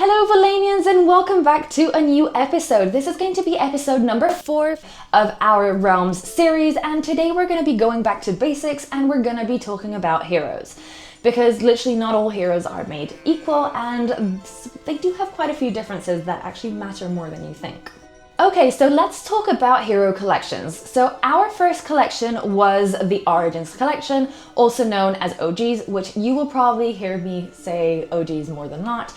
Hello Valannians, and welcome back to a new episode. This is going to be episode number 4 of our Realms series, and today we're going to be going back to basics and we're going to be talking about heroes. Because literally not all heroes are made equal, and they do have quite a few differences that actually matter more than you think. Okay, so let's talk about hero collections. So our first collection was the Origins collection, also known as OGs, which you will probably hear me say OGs more than not.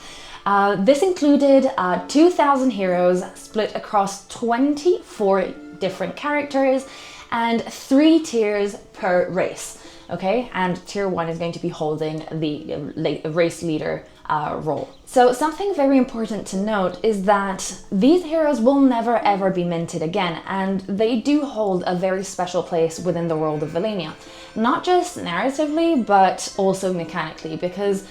This included 2,000 heroes split across 24 different characters and 3 tiers per race. Okay, and tier 1 is going to be holding the race leader role. So something very important to note is that these heroes will never ever be minted again, and they do hold a very special place within the world of Valannia. Not just narratively, but also mechanically, because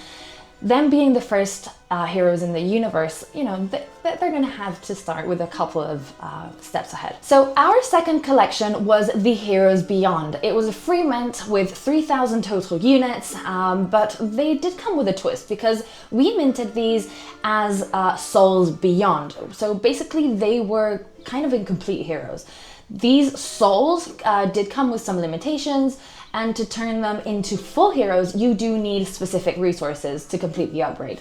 them being the first heroes in the universe, you know, they're going to have to start with a couple of steps ahead. So our second collection was the Heroes Beyond. It was a free mint with 3,000 total units, but they did come with a twist because we minted these as Souls Beyond. So basically they were kind of incomplete heroes. These souls did come with some limitations, and to turn them into full heroes, you do need specific resources to complete the upgrade.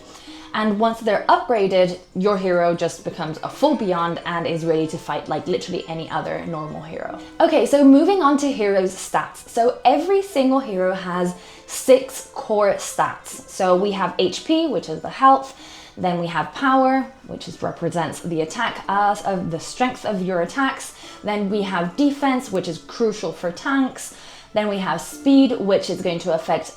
And once they're upgraded, your hero just becomes a full Beyond and is ready to fight like literally any other normal hero. Okay, so moving on to heroes' stats. So every single hero has 6 core stats. So we have HP, which is the health. Then we have power, which represents the attack of the strength of your attacks. Then we have defense, which is crucial for tanks. Then we have speed, which is going to affect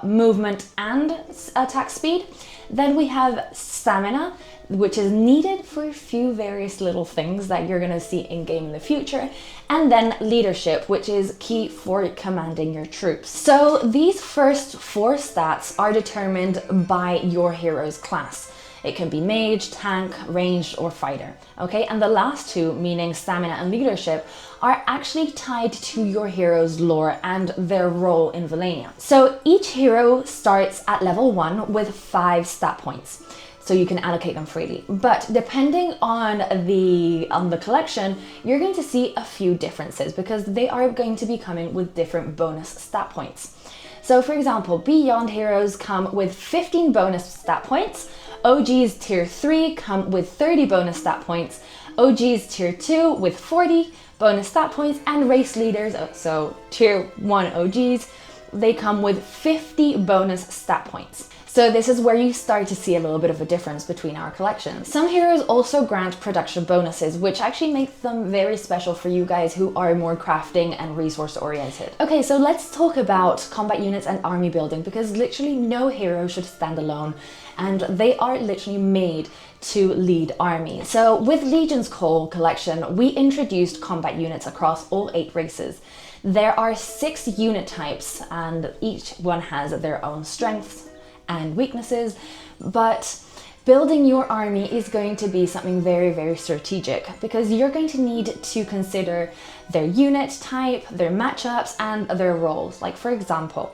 movement and attack speed. Then we have stamina, which is needed for a few various little things that you're going to see in game in the future. And then leadership, which is key for commanding your troops. So these first 4 stats are determined by your hero's class. It can be mage, tank, ranged, or fighter. Okay, and the last 2, meaning stamina and leadership, are actually tied to your hero's lore and their role in Valannia. So each hero starts at level 1 with 5 stat points. So you can allocate them freely. But depending on the collection, you're going to see a few differences because they are going to be coming with different bonus stat points. So for example, Beyond heroes come with 15 bonus stat points. OGs tier 3 come with 30 bonus stat points. OGs tier 2 with 40 bonus stat points, and race leaders, so tier 1 OGs, they come with 50 bonus stat points. So this is where you start to see a little bit of a difference between our collections. Some heroes also grant production bonuses, which actually makes them very special for you guys who are more crafting and resource oriented. Okay, so let's talk about combat units and army building, because literally no hero should stand alone, and they are literally made to lead armies. So with Legion's Call collection, we introduced combat units across all 8 races. There are 6 unit types, and each one has their own strengths and weaknesses, but building your army is going to be something very, very strategic, because you're going to need to consider their unit type, their matchups, and their roles. Like for example,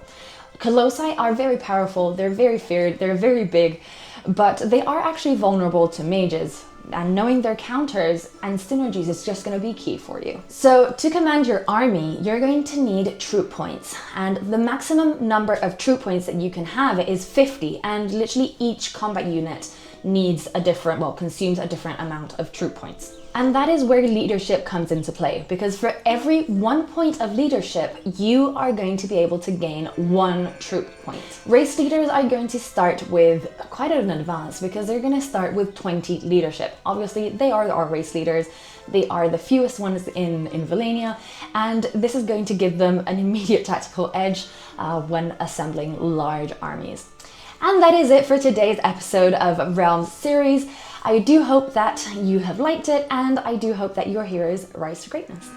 Colossi are very powerful, they're very feared, they're very big, but they are actually vulnerable to mages. And knowing their counters and synergies is just going to be key for you. So to command your army, you're going to need troop points, and the maximum number of troop points that you can have is 50, and literally each combat unit needs a different, consumes a different amount of troop points. And that is where leadership comes into play, because for every 1 point of leadership, you are going to be able to gain 1 troop point. Race leaders are going to start with quite an advance, because they're going to start with 20 leadership. Obviously, they are our race leaders. They are the fewest ones in Valannia, and this is going to give them an immediate tactical edge when assembling large armies. And that is it for today's episode of Realms series. I do hope that you have liked it, and I do hope that your heroes rise to greatness.